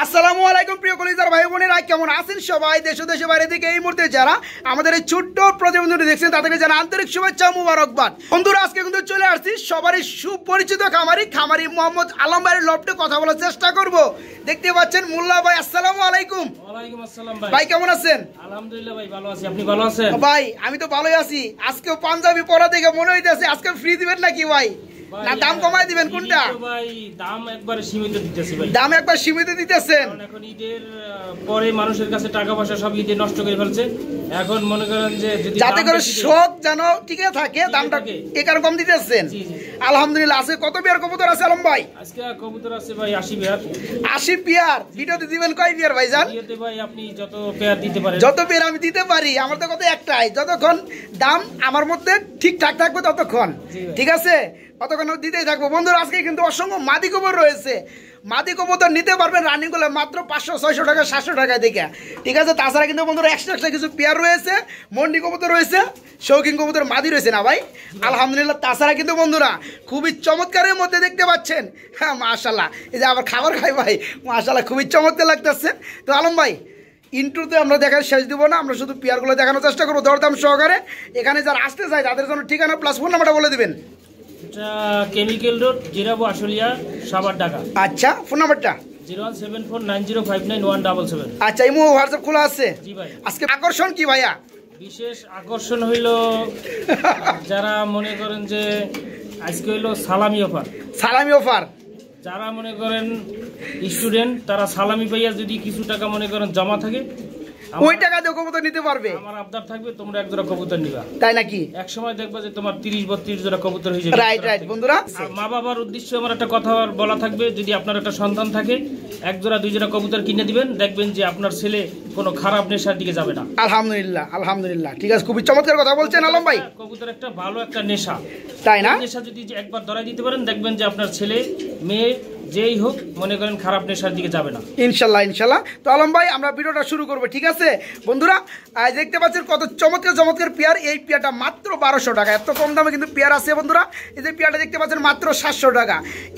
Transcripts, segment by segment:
আসসালামু আলাইকুম প্রিয় কলিজার ভাই বোনেরা, কেমন আছেন সবাই? দেশ ও দেশের বাইরে থেকে এই মুহূর্তে যারা আমাদের এই ছোট্ট প্রতিবেদনটি দেখছেন তাদেরকে জানা আন্তরিক শুভেচ্ছা মুবারকবাদ। বন্ধুরা, আজকে কিন্তু চলে আসছি সবারই সুপরিচিত খামারি মোহাম্মদ আলম ভাইয়ের লফটে কথা বলার চেষ্টা করব। দেখতে পাচ্ছেন মোল্লা ভাই। আসসালামু আলাইকুম। ওয়ালাইকুম আসসালাম ভাই। ভাই কেমন আছেন? আলহামদুলিল্লাহ ভাই, ভালো আছি। আপনি ভালো আছেন? ভাই আমি তো ভালোই আছি। আজকে পাঞ্জাবি পরা দেখে মনে হইতেছে আজকে ফ্রি দিবেন নাকি ভাই, না দাম কমাই দিবেন কোনটা? ভাই দাম একবারে সীমিত দিতেছি ভাই। দাম একবার সীমিত দিতেছেন? কারণ এখন ঈদের পরে মানুষের কাছে টাকা পয়সা সব ঈদে নষ্ট করে ফেলছে। এখন মনে করেন যে যদি যাতে করে শখ যেন টিকে থাকে দামটা এই কারণে কম দিতেছেন। আলহামদুলিল্লাহ। আছে কত পেয়ার কবুতর আছে আলম ভাই? আজকে কবুতর আছে ভাই 80 পেয়ার। 80 পেয়ার। ভিডিওতে দিবেন কয় পেয়ার ভাইজান? ভিডিওতে ভাই আপনি যত পেয়ার দিতে পারেন। যত পেয়ার আমি দিতে পারি। আমার তো কথা একটাই, যতক্ষণ দাম আমার মধ্যে ঠিকঠাক থাকবে ততক্ষণ, ঠিক আছে? ততক্ষণ দিতেই থাকবো। বন্ধুরা, আজকে কিন্তু অসংখ্য মাদি কবুতর রয়েছে। মাদি কবুতর নিতে পারবেন রানিং করলে মাত্র 500-600 টাকা 700 টাকায় দেখে, ঠিক আছে? তাছাড়া কিন্তু বন্ধুরা এক্সট্রা কিছু পেয়ার রয়েছে, মন্ডি কবুতর রয়েছে, শৌখিন কবুতর মাদি রয়েছে না ভাই? আলহামদুলিল্লাহ। তাছাড়া কিন্তু বন্ধুরা খুবই চমৎকারের মধ্যে দেখতে পাচ্ছেন। হ্যাঁ মাশাল্লাহ, এই যে আবার খাবার খাই ভাই, মাশাল্লাহ খুবই চমৎকার লাগতেছে। তো আলম ভাই, ইন্ট্রোতে আমরা দেখার শেষ দিব না, আমরা শুধু পেয়ারগুলো দেখানোর চেষ্টা করবো দরদাম সহকারে। এখানে যারা আসতে চায় তাদের জন্য ঠিকানা প্লাস ফোন নাম্বারটা বলে দিবেন। এটা কেমিক্যাল রোড, জিরাবো, আশুলিয়া, সাভার, ঢাকা। আচ্ছা, ফোন নাম্বারটা 01749059177। আচ্ছা, ইমো হোয়াটসঅ্যাপ খোলা আছে? জি ভাই। আজকে আকর্ষণ কি ভাইয়া? বিশেষ আকর্ষণ হইল যারা মনে করেন যে আজকে হইল সালামি অফার। সালামি অফার? যারা মনে করেন স্টুডেন্ট তারা সালামি পাইয়া যদি কিছু টাকা মনে করেন জমা থাকে, ওই টাকা দিয়ে কবুতর নিতে পারবে। আমার আবদার থাকবে তোমরা এক জোড়া কবুতর নিবা, তাই নাকি? এক সময় দেখবা যে তোমার 30-32 জোড়া কবুতর হয়ে যাবে। রাইট রাইট বন্ধুরা। আর মা বাবার উদ্দেশ্যে আমার একটা কথা বলা থাকবে, যদি আপনার একটা সন্তান থাকে এক জোড়া 2 জোড়া কবুতর কিনে দিবেন, দেখবেন যে আপনার ছেলে কোনো খারাপ নেশার দিকে যাবে না। আলহামদুলিল্লাহ আলহামদুলিল্লাহ, ঠিক আছে। খুবই চমৎকার কথা বলছেন আলম ভাই। কবুতর একটা ভালো একটা নেশা, তাই না? নেশা যদি একবার ধরাই দিতে পারেন, দেখবেন যে আপনার ছেলে মেয়ে যেই হোক মনে করেন খারাপ নেশার দিকে যাবে না, ইনশাল্লাহ ইনশাল্লাহ। তো আলম ভাই, আমরা ভিডিওটা শুরু করবো, ঠিক আছে? বন্ধুরা দেখতে পাচ্ছেন কত চমৎকার চমৎকার পেয়ার। এই পেয়ারটা মাত্র 1200 টাকা। এত কম দামে কিন্তু পেয়ার আছে বন্ধুরা। এই যে পেয়ারটা দেখতে পাচ্ছেন মাত্র 700 টাকা।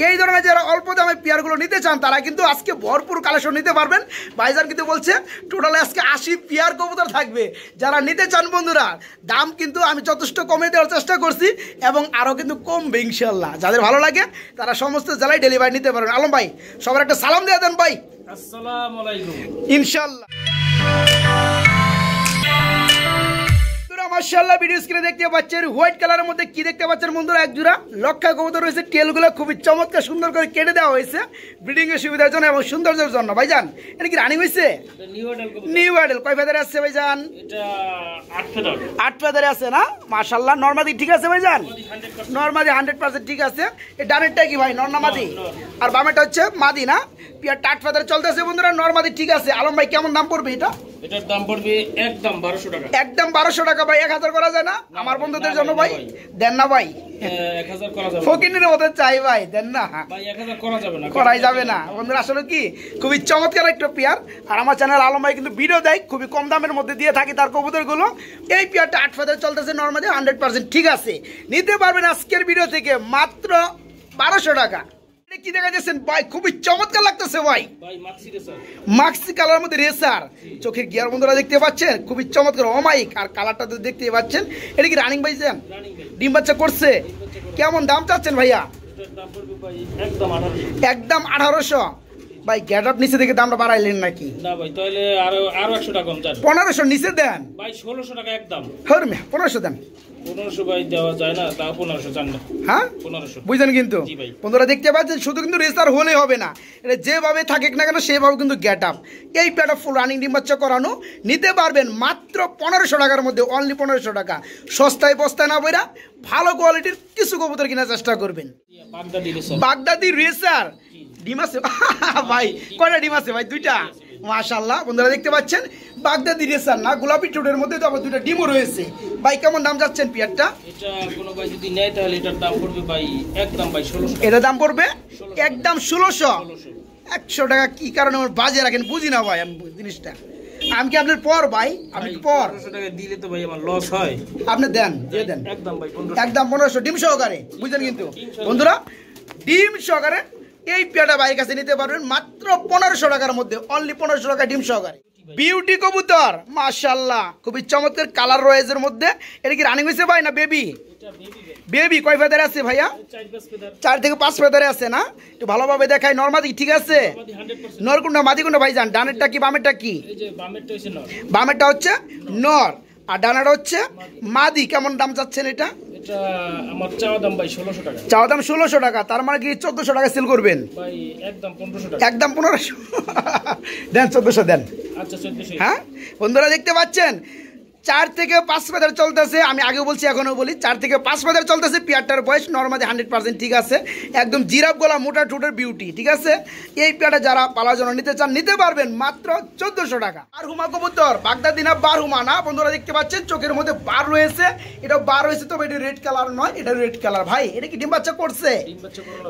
এই ধরনের যারা অল্প দামে পেয়ারগুলো নিতে চান তারা কিন্তু আজকে ভরপুর কালেকশন নিতে পারবেন। ভাইজান কিন্তু বলছে টোটালে আজকে 80 পেয়ার কবুতর থাকবে। যারা নিতে চান বন্ধুরা, দাম কিন্তু আমি যথেষ্ট কমে দেওয়ার চেষ্টা করছি এবং আরও কিন্তু কমবে ইনশাল্লাহ। যাদের ভালো লাগে তারা সমস্ত জেলায় ডেলিভারি নিতে পারবেন। আলম ভাই, সবার একটা সালাম দিয়ে দেন ভাই। আসসালামু আলাইকুম। ইনশাল্লাহ। মাশাআল্লাহ, ভিডিও স্ক্রিনে দেখতে পাচ্ছেন হোয়াইট কালারের মধ্যে কি দেখতে পাচ্ছেন বন্ধুরা? এক জোড়া লক্ষা কবুতর রয়েছে। টেলগুলো খুবই চমৎকার সুন্দর করে কেটে দেওয়া হয়েছে ব্রিডিং এর সুবিধার জন্য এবং সৌন্দর্যের জন্য। ভাইজান, এটা কি রানিং হয়েছে? New Adele. কয় ফেদারে আছে ভাইজান? এটা 8 ফেদার। 8 ফেদারে আছে না? মাশাআল্লাহ। নরমাদি ঠিক আছে ভাইজান? নরমাদি 100% ঠিক আছে। এই ডানেরটা কি ভাই, নর না মাদি? আর বামেরটা হচ্ছে মাদি না? পিয়ার 8 ফেদারে চলতেছে বন্ধুরা। নরমাদি ঠিক আছে। আলম ভাই, কেমন দাম পড়বে এটা? এটার দাম পড়বে একদম 1200 টাকা। একদম 1200 টাকা ভাই। 1000 করা যায় না আমার বন্ধুদের জন্য ভাই? দেন না ভাই, 1000 করা যাবে। ফকিনের মতো চাই ভাই, দেন না ভাই। 1000 করা যাবে না, করাই যাবে না বন্ধুরা। আসলে কি খুবই চমৎকার একটা পেয়ার। আর আমার চ্যানেল আলম ভাই কিন্তু ভিডিও দেয়, খুবই কম দামের মধ্যে দিয়ে থাকি তার কবুতরগুলো। এই পেয়ারটা 8 ফেদার চলতেছে নরমালি 100% ঠিক আছে। নিতে পারবেন আজকের ভিডিও থেকে মাত্র 1200 টাকা। কি দেখা যাচ্ছেন ভাই, খুবই চমৎকার লাগতেছে ভাই। মাক্সি কালার মধ্যে রেসার, চোখের গিয়ার বন্ধুরা দেখতে পাচ্ছেন, খুবই চমৎকার অমাইক। আর কালারটা তো দেখতে পাচ্ছেন। এটা কি রানিং ভাইজান? ডিম বাচ্চা করছে? কেমন দাম চাচ্ছেন ভাইয়া? একদম 1800 ভাই। গেট আপ নিচে থেকে দামটা বাড়াইলেন নাকি? না ভাই, তাহলে আরো 100 টাকা কম চান। 1500 নিচে দেন ভাই। 1600 টাকা একদম। হর মে 1500 দেন। 1500 ভাই দেওয়া যায় না, তা 1500 চান না? হ্যাঁ 1500 বুঝলেন কিন্তু বন্ধুরা। দেখতে পাচ্ছেন শুধু কিন্তু রেসার হলে হবে না, এটা যেভাবে থাকে না কেন সেভাবে কিন্তু গেট আপ। এই প্যাটা ফুল রানিং ডিম বাচ্চা করানো নিতে পারবেন মাত্র 1500 টাকার মধ্যে। অনলি 1500 টাকা। সস্তায় বস্তায় না বইরা ভালো কোয়ালিটির কিছু কবুতর কেনার চেষ্টা করবেন। বাগদাদি রেসার ডিম আছে ভাই? কয়টা ডিম আছে ভাই? 2টা। মাশাআল্লাহ বন্ধুরা দেখতে পাচ্ছেন বাগদাদি রেসার না, গোলাপি টোটের মধ্যে তো আবার 2টা ডিমও রয়েছে। ভাই কেমন দাম যাচ্ছেন পিয়ারটা? এটা কোনো ভাই যদি নেয় তাহলে এটার দাম পড়বে ভাই একদম ভাই 1600। এটা দাম পড়বে একদম 1600। 100 টাকা কি কারণে আমার বাজে রাখেন বুঝি না ভাই আমি জিনিসটা। আমি কি আপনার পর ভাই? আপনি পর 1500 টাকা দিলে তো ভাই আমার লস হয়। আপনি দেন, দিয়ে দেন একদম ভাই 1500। একদম 1500 ডিম সহকারে, বুঝলেন কিন্তু বন্ধুরা? ডিম সহকারে এই পেয়ারটা ভাইয়ের কাছে নিতে পারবেন মাত্র 1500 টাকার মধ্যে, অনলি 1500 টাকা ডিম সহকারে। বিউটি কবুতর মাশাআল্লাহ, খুবই চমৎকার কালার রয়েছে এর মধ্যে। এটা কি রানিং হয়েছে ভাই না বেবি? বেবি কয় ফেদারে আছে ভাইয়া? 4 থেকে 5 ফেদারে আছে না? একটু ভালোভাবে দেখাই। নরমাদি ঠিক আছে? নর কোনটা মাদি কোনটা ভাইজান? ডানেরটা কি বামেরটা কি? বামেরটা হচ্ছে নর আর ডানাটা হচ্ছে মাদি। কেমন দাম চাচ্ছেন এটা? আমার চাওয়া দাম ভাই 1600 টাকা। চাওয়া দাম 1600 টাকা, তার মানে কি 1400 টাকা সেল করবেন? ভাই একদম 1500 টাকা। একদম 1500 দেন, 1400 দেন। আচ্ছা 1400। হ্যাঁ বন্ধুরা দেখতে পাচ্ছেন 4 থেকে 5 ফেদার চলতেছে। আমি আগেও বলছি এখনো বলি 4 থেকে 5 ফেদার চলতেছে। পেয়ারটার বয়স নরমালি 100% ঠিক আছে, একদম জিরাফ গলা মোটা ঠোঁটের বিউটি, ঠিক আছে। এই পেয়ারটা যারা পালার জন্য নিতে চান নিতে পারবেন মাত্র 1400 টাকা। আর হুমা কবুতর বাগদাদিনা বার হুমা না বন্ধুরা, দেখতে পাচ্ছেন চোখের মধ্যে বার রয়েছে। এটা বার হয়েছে, তবে এটা রেড কালার নয়, এটা রেড কালার। ভাই এটা কি ডিম বাচ্চা করছে?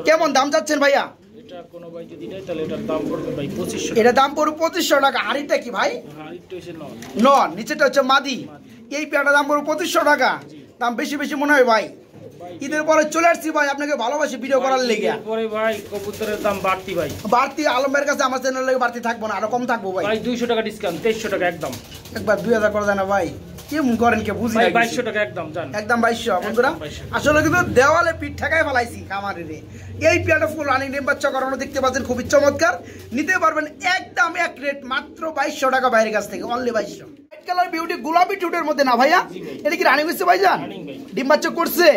কেমন দাম চাচ্ছেন ভাইয়া? কোনো ভাই যদি নেয় তাহলে এটার দাম পড়বে ভাই 2500। এটা দাম পড়বে 2500 টাকা। হাড়িটা কি ভাই? হাড়িটা হচ্ছে নর, নিচেটা হচ্ছে মাদি। এই পেয়ারটার দাম পড়বে 2500 টাকা। দাম বেশি বেশি মনে হয় ভাই। ঈদের পরে চলে আসছি ভাই আপনাকে ভালোবাসি ভিডিও করার লেগে। পরে ভাই কবুতরের দাম বাড়তি ভাই, বাড়তি। আলমের কাছে আমার চ্যানেল লেগে বাড়তি থাকবো না, আরো কম থাকবো ভাই। ভাই 200 টাকা ডিসকাউন্ট, 2300 টাকা একদম। একবার 2000 করে দেন না ভাই, কি মন করেন কে বুঝি না। 2200 টাকা একদম জান, একদম 2200 বন্ধুরা। আসলে কিন্তু দেওয়ালে পিঠ ঠেকায় ফেলাইছি খামারে রে। এই পেয়ারটা ফুল রানিং ডিম বাচ্চা করানো দেখতে পাচ্ছেন, খুবই চমৎকার। নিতে পারবেন একদম এক রেট মাত্র 2200 টাকা বাইরের কাছ থেকে, অনলি 2200। হোয়াইট কালার বিউটি গোলাপি ঠোঁটের মধ্যে না ভাইয়া? এটা কি রানিং হচ্ছে ভাইজান? ডিম বাচ্চা করছে?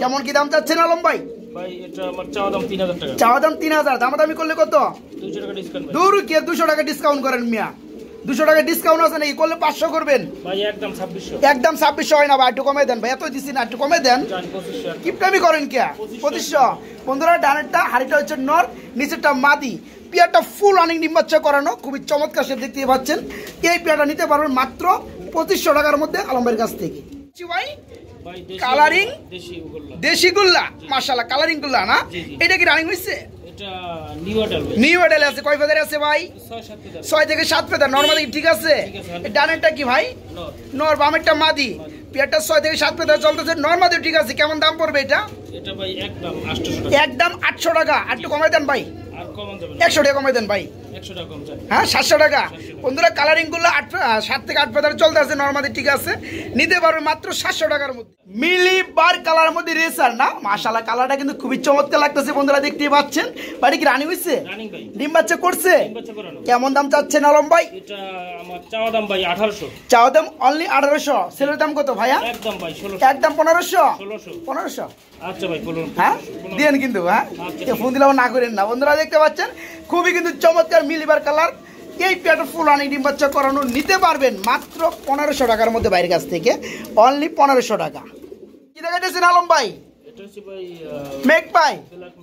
কেমন কি দাম চাচ্ছেন আলম ভাই? ভাই এটা আমার চাওয়া দাম 3000 টাকা। চাওয়া দাম 3000, দামাদামি করলে কত? 200 টাকা ডিসকাউন্ট ভাই। দূর কে 200 টাকা ডিসকাউন্ট করেন মিয়া? 200 টাকা ডিসকাউন্ট আছে নাকি? করলে 500 করবেন ভাই। একদম 2600। একদম 2600 হয় না ভাই, একটু কমে দেন ভাই। এত দিছি না, একটু কমে দেন। জান 2500। কিপটামি করেন কে? 2500 বন্ধুরা। ডানেরটা হাড়িটা হচ্ছে নর, নিচেরটা মাদি। পেয়ারটা ফুল রানিং ডিম বাচ্চা করানো, খুবই চমৎকার সে দেখতে পাচ্ছেন। এই পেয়ারটা নিতে পারবেন মাত্র 2500 টাকার মধ্যে আলমের কাছ থেকে। ভাই কালারিং দেশি গুল্লা মাশাআল্লাহ, কালারিং গুল্লা না? এটা কি রানিং হইছে? এটা নিউ অ্যাডাল। নিউ অ্যাডাল আছে। কয় ফেদারে আছে ভাই? 6-7 ফেদার। 6 থেকে 7 ফেদার। নরমালি ঠিক আছে? ডানেরটা কি ভাই? নর, বামেরটা মাদি। পেয়ারটা 6 থেকে 7 ফেদার চলতেছে, নরমালি ঠিক আছে। কেমন দাম পড়বে এটা? এটা ভাই একদম 800 টাকা। একদম 800 টাকা। আর একটু কমাই দেন ভাই। আর কমান যাবে না। 100 টাকা কমাই দেন ভাই। 100 টাকা কম যাবে। হ্যাঁ 700 টাকা। বন্ধুরা কালারিং গুলো 7 থেকে 8 ফেদার চলতে আছে, নরমালি ঠিক আছে। নিতে পারবে মাত্র 700 টাকার মধ্যে। মিলি বার কালারের মধ্যে রেসার না? মাশাআল্লাহ, কালারটা কিন্তু খুবই চমৎকার লাগতেছে বন্ধুরা, দেখতেই পাচ্ছেন। বাড়ি কি রানিং হইছে? রানিং ভাই। ডিম বাচ্চা করছে? ডিম বাচ্চা করানো। কেমন দাম চাচ্ছেন আলম ভাই? এটা আমার চাওয়া দাম ভাই 1800। চাওয়া দাম অনলি 1800। সেলের দাম কত ভাইয়া? একদম ভাই 1600। একদম 1500। 1500। আচ্ছা ভাই বলুন। হ্যাঁ দেন কিন্তু, হ্যাঁ ফোন দিলেও না করেন না। বন্ধুরা দেখতে পাচ্ছেন খুবই কিন্তু চমৎকার মিলিবার কালার। এই পেয়ারটা ফুল রানিং ডিম বাচ্চা করানো নিতে পারবেন মাত্র 1500 টাকার মধ্যে বাইরের কাছ থেকে, অনলি 1500 টাকা। কি দেখাইতেছেন আলম ভাই? এটা হচ্ছে ভাই মেক পাই,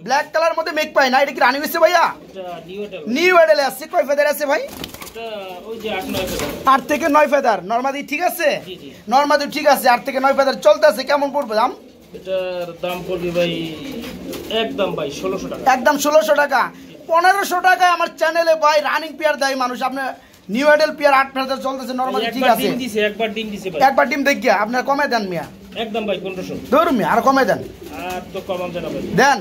ব্ল্যাক কালার মধ্যে মেক পাই না? এটা কি রানিং হচ্ছে ভাইয়া? এটা নিউ অ্যাডাল। নিউ অ্যাডাল আছে। কয় ফেদার আছে ভাই? এটা ওই যে 8-9 ফেদার। 8 থেকে 9 ফেদার। নরমাদি ঠিক আছে? জি জি নরমাদি ঠিক আছে। 8 থেকে 9 ফেদার চলতেছে। কেমন পড়বে দাম? এটার দাম পড়বে ভাই একদম ভাই 1600 টাকা। একদম 1600 টাকা। 1500 টাকায় আমার চ্যানেলে ভাই রানিং পেয়ার দেয় মানুষ। আপনার নিউ অ্যাডাল পেয়ার 8 ফেদার চলতেছে, নরমালি ঠিক আছে। একবার ডিম দিছে ভাই। একবার ডিম দেখিয়া আপনার কমে দেন মিয়া। একদম ভাই 1500। ধরুন মিয়া, আর কমে দেন। আর তো কম জানা ভাই। দেন।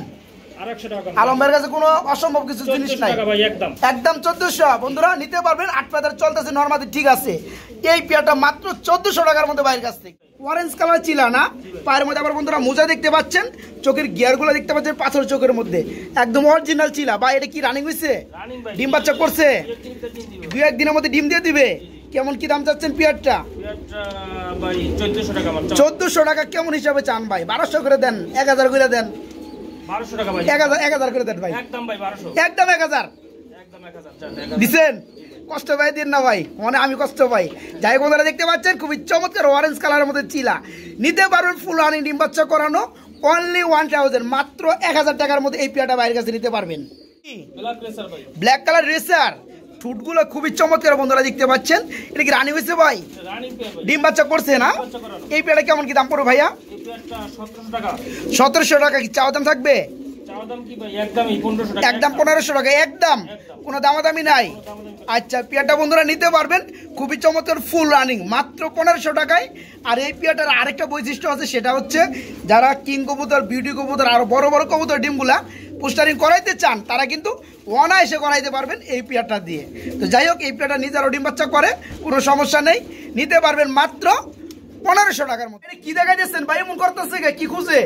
আর 100 টাকা। আলমের কাছে কোনো অসম্ভব কিছু জিনিস নাই। 1400 টাকা ভাই একদম। একদম 1400 বন্ধুরা নিতে পারবেন। 8 ফেদার চলতেছে, নরমালি ঠিক আছে। এই পেয়ারটা মাত্র 1400 টাকার মধ্যে বাইরের কাছ থেকে। অরেঞ্জ কালার চিলা না? পায়ের মধ্যে আবার বন্ধুরা মোজা দেখতে পাচ্ছেন, চোখের গিয়ারগুলো দেখতে পাচ্ছেন পাথর চোখের মধ্যে, একদম অরিজিনাল চিলা। বা এটা কি রানিং হইছে? ডিম বাচ্চা করছে? 2-1 দিনের মধ্যে ডিম দিয়ে দিবে। কেমন কি দাম চাচ্ছেন পেয়ারটা? পেয়ারটা ভাই 1400 টাকা আমার। 1400 টাকা কেমন হিসাবে চান ভাই? 1200 করে দেন, 1000 করে দেন। 1200 টাকা ভাই। 1000 করে দেন ভাই। একদম ভাই 1200। একদম 1000। একদম 1000 দিছেন? কষ্ট পাই দিন না ভাই, মানে আমি কষ্ট পাই। যাই বন্ধুরা দেখতে পাচ্ছেন খুবই চমৎকার অরেঞ্জ কালারের মধ্যে চিলা। নিতে পারবেন ফুল রানিং ডিম বাচ্চা করানো, অনলি 1000, মাত্র 1000 টাকার মধ্যে এই পেয়ারটা বাইরের কাছে নিতে পারবেন। ব্ল্যাক রেসার ভাই। ব্ল্যাক কালার রেসার, ঠুটগুলো খুবই চমৎকার বন্ধুরা দেখতে পাচ্ছেন। এটা কি রানিং হয়েছে ভাই? রানিং পেয়ার ভাই। ডিম বাচ্চা করছে না? এই পেয়ারটা কেমন কি দাম পড়বে ভাইয়া? এই পেয়ারটা 1700 টাকা। 1700 টাকা। কি চাওয়া দাম থাকবে? চাওয়া দাম কি ভাই? একদমই 1500 টাকা। একদম 1500 টাকা। একদম কোনো দামাদামি নাই। আচ্ছা পেয়ারটা বন্ধুরা নিতে পারবেন, খুবই চমৎকার ফুল রানিং, মাত্র 1500 টাকায়। আর এই পেয়ারটার আরেকটা বৈশিষ্ট্য আছে, সেটা হচ্ছে যারা কিং কবুতর, বিউটি কবুতর, আরো বড় বড় কবুতর ডিমগুলা পোস্টারিং করাইতে চান তারা কিন্তু অনায়াসে করাইতে পারবেন এই পেয়ারটা দিয়ে। তো যাই হোক, এই পেয়ারটা নিজেরও ডিম বাচ্চা করে, কোনো সমস্যা নেই, নিতে পারবেন মাত্র 1500 টাকার মধ্যে। কি দেখা যাচ্ছেন ভাই, এমন করতেছে কি খুঁজে?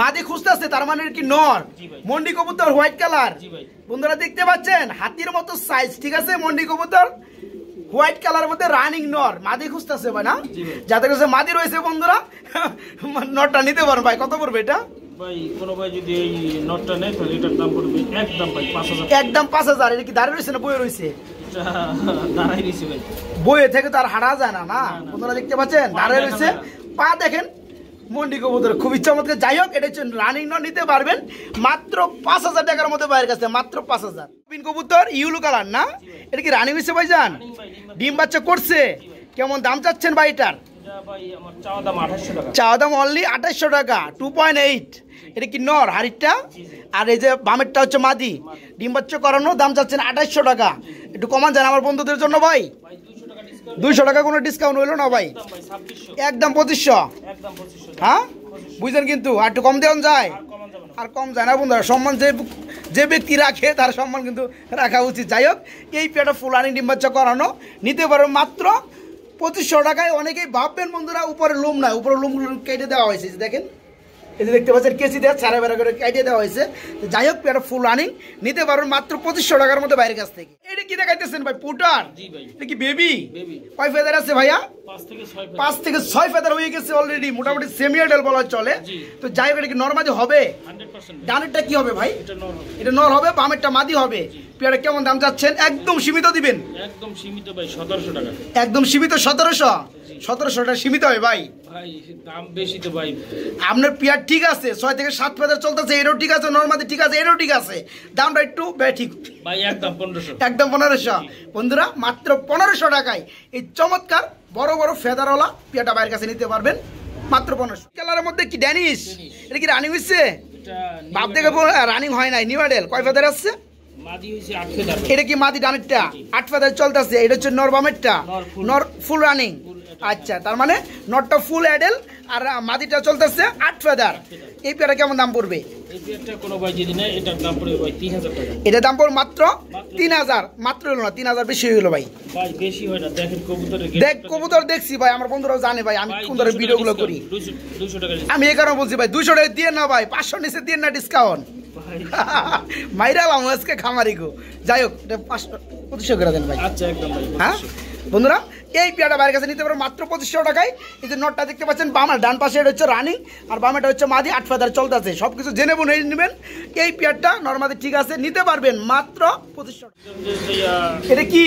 মাদি খুঁজতেছে, তার মানে কি নর মন্ডি কবুতর, হোয়াইট কালার। বন্ধুরা দেখতে পাচ্ছেন হাতির মতো সাইজ, ঠিক আছে, মন্ডি কবুতর হোয়াইট কালার মধ্যে রানিং নর, মাদি খুঁজতেছে ভাই না? যাদের কাছে মাদি রয়েছে বন্ধুরা নরটা নিতে পারেন ভাই। কত পড়বে এটা ভাই? কোন ভাই যদি এই নটটা নেয় তাহলে এটার দাম পড়বে একদম ভাই 5000। একদম 5000। এটা কি দাঁড়িয়ে রয়েছে না বয়ে রয়েছে? এটা দাঁড়াই রয়েছে ভাই, বয়ে থেকে তো আর হাঁটা যায় না। না বন্ধুরা দেখতে পাচ্ছেন দাঁড়িয়ে রয়েছে, পা দেখেন, মন্ডি কবুতর খুবই চমৎকার। যাই হোক, এটা হচ্ছে রানিং নর, নিতে পারবেন মাত্র 5000 টাকার মধ্যে বাইরের কাছে, মাত্র 5000। পিন কবুতর ইউলো কালার না? এটা কি রানিং হয়েছে ভাই জান? ডিম বাচ্চা করছে? কেমন দাম চাচ্ছেন ভাই এটার? চাওয়া দাম অনলি 2800 টাকা, 2.8। এটা কি নর হাড়িটা? আর এই যে বামেরটা হচ্ছে মাদি, ডিম বাচ্চা করানো, দাম চাচ্ছেন 2800 টাকা। একটু কমান যান আমার বন্ধুদের জন্য ভাই। 200 টাকা কোনো ডিসকাউন্ট হইলো না ভাই? একদম 2500। হ্যাঁ বুঝলেন, কিন্তু আর একটু কম দেওয়া যায়? আর কম যায় না বন্ধুরা, সম্মান যে ব্যক্তি রাখে তার সম্মান কিন্তু রাখা উচিত। যাই হোক, এই পেয়ারটা ফুল রানিং ডিম বাচ্চা করানো, নিতে পারো মাত্র 2500 টাকায়। অনেকেই ভাববেন বন্ধুরা উপরে লোম নাই, উপরে লোম কেটে দেওয়া হয়েছে, দেখেন এই যে দেখতে পাচ্ছেন কেসি দেওয়া ছাড়া বেড়া করে কেটে দেওয়া হয়েছে। যাই হোক, পেয়ারটা ফুল রানিং, নিতে পারবেন মাত্র 2500 টাকার মধ্যে বাইরের কাছ থেকে। এটা কি দেখাইতেছেন ভাই? পুটার? এটা কি বেবি? কয় ফেদার আছে ভাইয়া? 5 থেকে 6 ফেদার হয়ে গেছে অলরেডি, মোটামুটি সেমি অ্যাডাল্ট বলা চলে। তো যাই হোক, এটা কি নরমাদি হবে? ডানেরটা কি হবে ভাই? এটা নর হবে, বামেরটা মাদি হবে। পেয়ারটা কেমন দাম চাচ্ছেন? একদম সীমিত দিবেন? একদম সীমিত ভাই, 1700 টাকা। একদম সীমিত 1700? 1700 টাকা সীমিত হয় ভাই? ভাই দাম বেশি তো ভাই। আপনার পেয়ার ঠিক আছে, 6 থেকে 7 ফেদার চলতেছে, এটাও ঠিক আছে, নরমাদি ঠিক আছে, এটাও ঠিক আছে, দামটা একটু ঠিক ভাই একদম 1500। একদম 1500। বন্ধুরা মাত্র 1500 টাকায় এই চমৎকার বড় বড় ফেদারওয়ালা পেয়ারটা বাইরের কাছে নিতে পারবেন মাত্র 1500। কালারের মধ্যে কি ড্যানিশ? এটা কি রানিং হচ্ছে? বাপ দেখে রানিং হয় নাই, নিউ মডেল। কয় ফেদার আছে? মাদি হইছে 8 ফেদার। এটা কি মাদি ডানেরটা 8 ফেদার চলতেছে? এটা হচ্ছে নর বামেরটা, নর ফুল রানিং। আচ্ছা, তার মানে নটটা ফুল অ্যাডেল আর মাদিটা চলতেছে 8 ফেদার। এই পেয়ারটা কেমন দাম পড়বে? এই পেয়ারটা কোন ভাই যদি নেয় এটার দাম পড়বে ভাই 3000 টাকা। এটা দাম পড়বে মাত্র 3000। মাত্র হলো না, 3000 বেশি হয়ে গেল ভাই। ভাই বেশি হয় না, দেখেন কবুতরের দেখ কবুতর দেখছি ভাই, আমার বন্ধুরাও জানে ভাই আমি কোন ধরনের ভিডিওগুলো করি। 200 টাকা আমি এই কারণে বলছি ভাই 200 টাকা দিয়ে না ভাই, 500 নিচে দিয়ে না ডিসকাউন্ট। মাইরালাম আজকে খামারি গো। যাই হোক, এটা 2500 করে দেন ভাই। আচ্ছা একদম ভাই। হ্যাঁ বন্ধুরা, এই পেয়ারটা বাইরের কাছে নিতে পারো মাত্র 2500 টাকায়। এই যে নটটা দেখতে পাচ্ছেন বামার ডান পাশে, এটা হচ্ছে রানিং, আর বামেটা হচ্ছে মাদি, 8 ফেদার চলতেছে। সব কিছু জেনে বুঝে নেবেন। এই পেয়ারটা নরমালি ঠিক আছে, নিতে পারবেন মাত্র 2500 টাকা। এটা কি?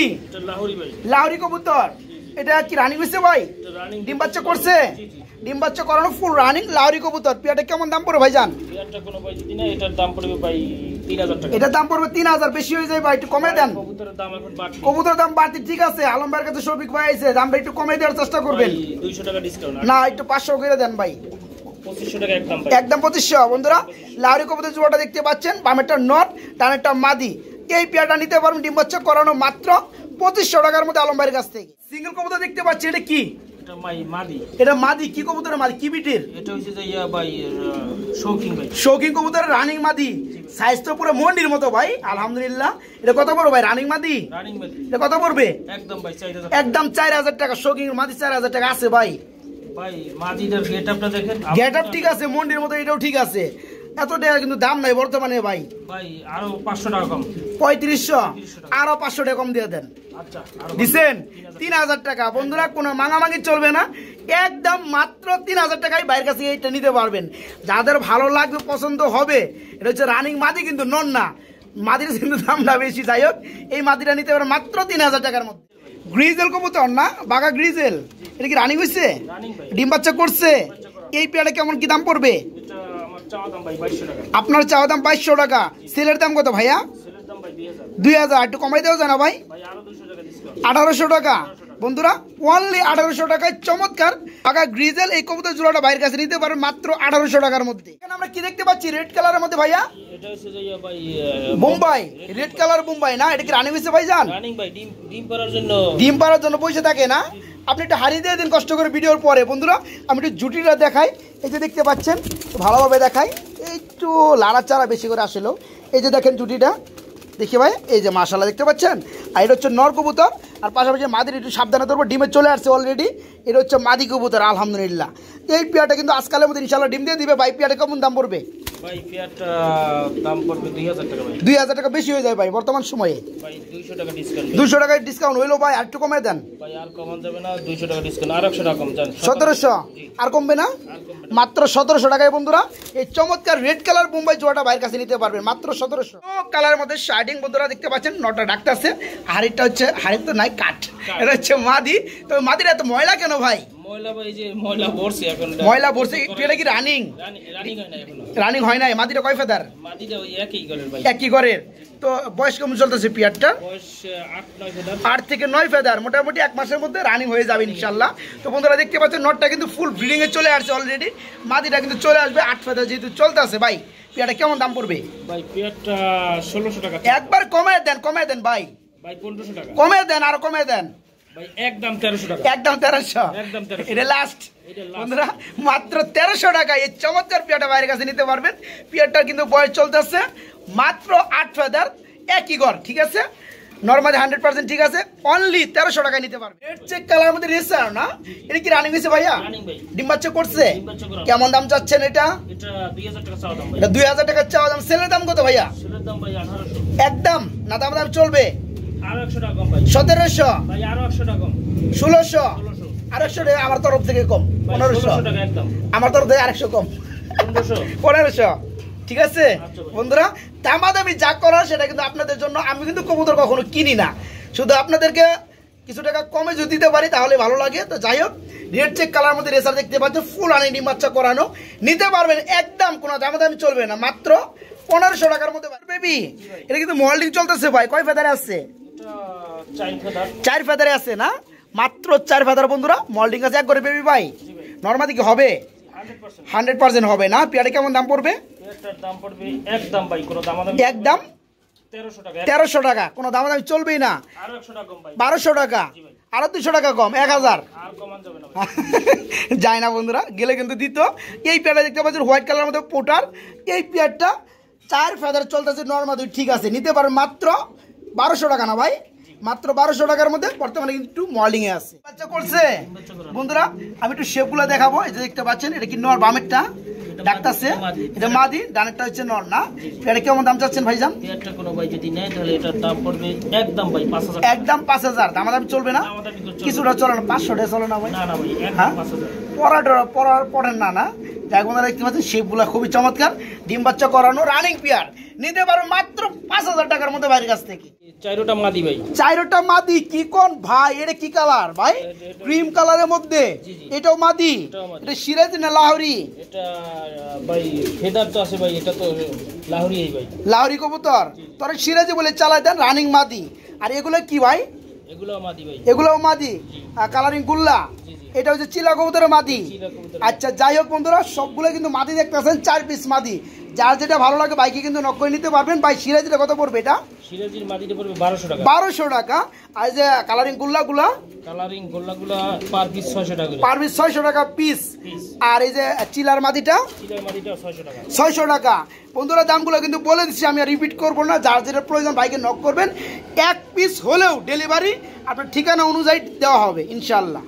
লাহোরি ভাই, লাহোরি কবুতর। এটা কি রানিং হয়েছে ভাই? ডিম বাচ্চা করছে? ডিম বাচ্চা করানো ফুল রানিং লাহোরি কবুতর। পেয়ারটা কেমন দাম পড়বে ভাই জান? পেয়ারটা কোন ভাই যদি নেয় এটার দাম পড়বে ভাই 3000 টাকা। এটার দাম পড়বে 3000, বেশি হয়ে যায় ভাই, একটু কমে দেন। কবুতরের দাম এখন বাড়তি। কবুতরের দাম বাড়তি, ঠিক আছে। আলম ভাইয়ের কাছে শফিক ভাই আছে, দামটা একটু কমে দেওয়ার চেষ্টা করবেন। 200 টাকা ডিসকাউন্ট না, একটু 500 করে দেন ভাই। 2500 টাকা একদম ভাই। একদম 2500। বন্ধুরা লাহোরি কবুতর জোড়াটা দেখতে পাচ্ছেন, বামেরটা নট, ডানেরটা মাদি। এই পেয়ারটা নিতে পারবেন ডিম বাচ্চা করানো মাত্র 2500 টাকার মধ্যে আলম ভাইয়ের কাছ থেকে। সিঙ্গেল কবুতর দেখতে পাচ্ছি, এটা কি? এটা ভাই মাদি। এটা মাদি? কি কবুতরের মাদি? কি বিটের? এটা হইছে যে ভাই শৌখিন ভাই। শৌখিন কবুতরের রানিং মাদি, সাইজ তো পুরো মন্ডির মতো ভাই, আলহামদুলিল্লাহ। এটা কত পড়বে ভাই? রানিং মাদি? রানিং মাদি। এটা কত পড়বে? একদম ভাই 4000। একদম 4000 টাকা। শৌখিন মাদি 4000 টাকা আছে ভাই। ভাই মাদিটার গেটআপটা দেখেন, গেটআপ ঠিক আছে, মন্ডির মতো, এটাও ঠিক আছে। এত টাকা কিন্তু দাম নাই বর্তমানে ভাই। ভাই আরো 500 টাকা কম। 3500। আরো 500 টাকা কম দিয়ে দেন। আচ্ছা দিছেন 3000 টাকা। বন্ধুরা কোনো মাঙামাঙি চলবে না, একদম মাত্র 3000 টাকায় বাইরের কাছে এইটা নিতে পারবেন। যাদের ভালো লাগবে, পছন্দ হবে, এটা হচ্ছে রানিং মাদি, কিন্তু নন না, মাদির কিন্তু দামটা বেশি। যাই হোক, এই মাদিটা নিতে পারবেন মাত্র 3000 টাকার মধ্যে। গ্রিজেল কবুতর না? বাঘা গ্রিজেল। এটা কি রানিং হয়েছে? ডিম বাচ্চা করছে? এই পেয়ারে কেমন কি দাম পড়বে? এটা আমার চাওয়া দাম ভাই 2200 টাকা। আপনার চাওয়া দাম 2200 টাকা। সেলের দাম কত ভাইয়া? সেলের দাম ভাই 2000। 2000। একটু কমাই দেওয়া যায় না ভাই? ভাই আরো 200 টাকা ডিসকাউন্ট। 1800 টাকা। বন্ধুরা অনলি 1800 টাকায় চমৎকার বাঘা গ্রিজেল এই কবুতর জোড়াটা বাইরের কাছে নিতে পারেন মাত্র 1800 টাকার মধ্যে। এখানে আমরা কি দেখতে পাচ্ছি? রেড কালারের মধ্যে ভাইয়া? এটা হচ্ছে যে ভাই বোম্বাই, রেড কালার বোম্বাই না? এটা কি রানিং হয়েছে ভাই জান? রানিং ভাই, ডিম পাড়ার জন্য। ডিম পাড়ার জন্য বসে থাকে না? আপনি একটু হারিয়ে দিয়ে দিন কষ্ট করে ভিডিওর পরে। বন্ধুরা আমি একটু জুটিটা দেখাই। এই যে দেখতে পাচ্ছেন, ভালোভাবে দেখাই। একটু লাড়াচাড়া বেশি করে আসলো। এই যে দেখেন জুটিটা দেখি ভাই, এই যে মাশাআল্লাহ দেখতে পাচ্ছেন। আর এটা হচ্ছে নর কবুতর, আর পাশাপাশি মাদির একটু সাবধানে ধরবো, ডিমে চলে আসছে অলরেডি। এটা হচ্ছে মাদি কবুতর আলহামদুলিল্লাহ। এই পেয়ারটা কিন্তু আজকালের মধ্যে ইনশাআল্লাহ ডিম দিয়ে দিবে ভাই। পেয়ারটা কেমন দাম পড়বে ভাই? পেয়ারটা দাম পড়বে 2000 টাকা ভাই। 2000 টাকা বেশি হয়ে যায় ভাই বর্তমান সময়ে। ভাই 200 টাকা ডিসকাউন্ট। 200 টাকায় ডিসকাউন্ট হইলো ভাই, আর একটু কমে দেন ভাই। আর কমান যাবে না, 200 টাকা ডিসকাউন্ট, আর 100 টাকা কম জান। 1700 আর কমবে না, মাত্র 1700 টাকায় বন্ধুরা এই চমৎকার রেড কালার বোম্বাই জোড়াটা ভাইয়ের কাছে নিতে পারবেন মাত্র 1700 কালারের মধ্যে। শার্টিং বন্ধুরা দেখতে পাচ্ছেন, নটা ডাকতেছে। হাড়িটা হচ্ছে, হাড়ি তো নাই কাঠ, এটা হচ্ছে মাদি। তবে মাদির এত ময়লা কেন ভাই? ময়লা ভাই, যে ময়লা বর্ষে এখন, ময়লা বর্ষে। এটা কি রানিং? রানিং হয় না এখনো। রানিং হয় নাই। মাদিটা কয় ফেদার? মাদিটা ওই একই ঘরের ভাই। একই ঘরের। তো বয়স কেমন চলতেছে পিয়ারটা? বয়স 8-9 ফেদার। 8 থেকে 9 ফেদার, মোটামুটি 1 মাসের মধ্যে রানিং হয়ে যাবে ইনশাল্লাহ। তো বন্ধুরা দেখতে পাচ্ছেন নটটা কিন্তু ফুল ব্রিডিং এ চলে আসছে অলরেডি। মাদিটা কিন্তু চলে আসবে 8 ফেদার যেহেতু চলতেছে ভাই। পিয়ারটা কেমন দাম পড়বে ভাই? পিয়ারটা 1600 টাকা। একবার কমায় দেন, কমায় দেন ভাই। ভাই 1500 টাকা। কমায় দেন, আর কমায় দেন ভাই। একদম 1300 টাকা। একদম 1300। একদম 1300। এটা লাস্ট বন্ধুরা, মাত্র 1300 টাকা এই চমৎকার পিয়ারটা বাইরের কাছে নিতে পারবেন। পিয়ারটার কিন্তু বয়স চলতেছে মাত্র 8 ফেদার, একই ঘর, ঠিক আছে। নরমালি 100% ঠিক আছে। অনলি 1300 টাকায় নিতে পারবেন। রেড চেক কালার মধ্যে রেসার না, এটা কি রানিং হয়েছে ভাইয়া? রানিং ভাই। ডিম বাচ্চা করছে? ডিম বাচ্চা করা। কেমন দাম চাচ্ছেন এটা? এটা 2000 টাকা চাওয়া দাম ভাই। এটা 2000 টাকা চাওয়া দাম। সেলের দাম কত ভাইয়া? সেটার দাম ভাই 1800। একদম না, দাম দাম চলবে। আর 100 টাকা কম ভাই। 1700 ভাই, আর 100 টাকা কম। 1600 1600 আর 100 টাকা আমার তরফ থেকে কম। ভাই। 1500 1600 টাকা একদম। আমার তরফ থেকে 100 কম। 1500। 1500 ঠিক আছে আচ্ছা ভাই। বন্ধুরা। দামাদামি যা করার সেটা কিন্তু আপনাদের জন্য। আমি কিন্তু কবুতর কখনো কিনি না, শুধু আপনাদেরকে কিছু টাকা কমে যদি দিতে পারি তাহলে ভালো লাগে। তো যাই হোক, রেড চেক কালার মধ্যে রেসার দেখতে পাচ্ছেন, ফুল আনি ডিম বাচ্চা করানো, নিতে পারবেন একদম। কোনো দামাদামি চলবে না, মাত্র 1500 টাকার মধ্যে বেবি। এটা কিন্তু মোল্ডিং চলতেছে ভাই। কয় ফেদারে আছে? এটা 4 ফেদার। 4 ফেদারে আছে না, মাত্র 4 ফেদার বন্ধুরা। মোল্ডিং আছে এক করে বেবি ভাই। নরমালি কি হবে? 100% হবে না। পিয়ারে কেমন দাম পড়বে? এটার দাম পড়বে একদম ভাই, কোনো দামাদামি একদম 1300 টাকা। 1300 টাকা, কোনো দামাদামি চলবেই না। আর 100 টাকা কম ভাই। 1200 টাকা, আরো 200 টাকা কম, 1000 আর কমান যাবে না ভাই। যায় না বন্ধুরা, গেলে কিন্তু দিত। এই পেয়ারটা দেখতে পাচ্ছেন হোয়াইট কালার মধ্যে পোটার। এই পেয়ারটা 4 ফেদার চলতেছে নরমালি, ঠিক আছে, নিতে পারেন মাত্র 1200 টাকা না ভাই, মাত্র 1200 টাকার মধ্যে। বর্তমানে কিন্তু মর্নিং এ আছে। বাচ্চা করছে বন্ধুরা। আমি একটু শেপগুলো দেখাবো। এই যে দেখতে পাচ্ছেন, এটা কি নর? বামেরটা ডাকতেছে, এটা মাদি, ডানেরটা হচ্ছে নর না। এটা কেমন দাম চাচ্ছেন ভাইজান? পেয়ারটা কোনো ভাই যদি নেয় তাহলে এটার দাম পড়বে একদম ভাই 5000। একদম 5000। দামাদামি চলবে না? কিছুটা চলে না, 500 টাকা চলে না ভাই? না না ভাই, হ্যাঁ, একদম 5000। পড়েন না না। যাই বন্ধুরা দেখতে পাচ্ছেন, শেপগুলো খুবই চমৎকার, ডিম বাচ্চা করানো, রানিং পেয়ার, নিতে পারো মাত্র 5000 টাকার মধ্যে বাইরের কাছ থেকে। 4টা মাদি ভাই। 4টা মাদি। কি কোন ভাই? এটা কি কালার ভাই? ক্রিম কালারের মধ্যে। এটাও মাদি? এটা সিরাজি না লাহোরি? এটা ভাই ফেদার তো আছে ভাই, এটা তো লাহোরি ভাই। লাহোরি কবুতর তোরা সিরাজি বলে চালায় দেন, রানিং মাদি। আর এগুলো কি ভাই? এগুলো মাদি ভাই। এগুলোও মাদি, কালারিং গুল্লা। এটা হচ্ছে চিলা কবুতরের মাদি। আচ্ছা, যাই হোক বন্ধুরা, সবগুলো কিন্তু মাদি দেখতেছেন, 4 পিস মাদি। যার যেটা ভালো লাগে বাইকে কিন্তু নক করে নিতে পারবেন। ভাই সিরাজিটা কত পড়বে? এটা সিরাজির মাদিটা পড়বে 1200 টাকা। 1200 টাকা। আর যে কালারিং গুল্লাগুলা, কালারিং গোল্লাগুলো পার পিস 600 টাকা করে। পার পিস 600 টাকা পিস। আর এই যে চিলার মাদিটা, চিলার মাদিটা 600 টাকা। 600 টাকা। বন্ধুরা দামগুলো কিন্তু বলে দিচ্ছি, আমি আর রিপিট করবো না। যার যেটা প্রয়োজন বাইকে নক করবেন। 1 পিস হলেও ডেলিভারি আপনার ঠিকানা অনুযায়ী দেওয়া হবে ইনশাল্লাহ।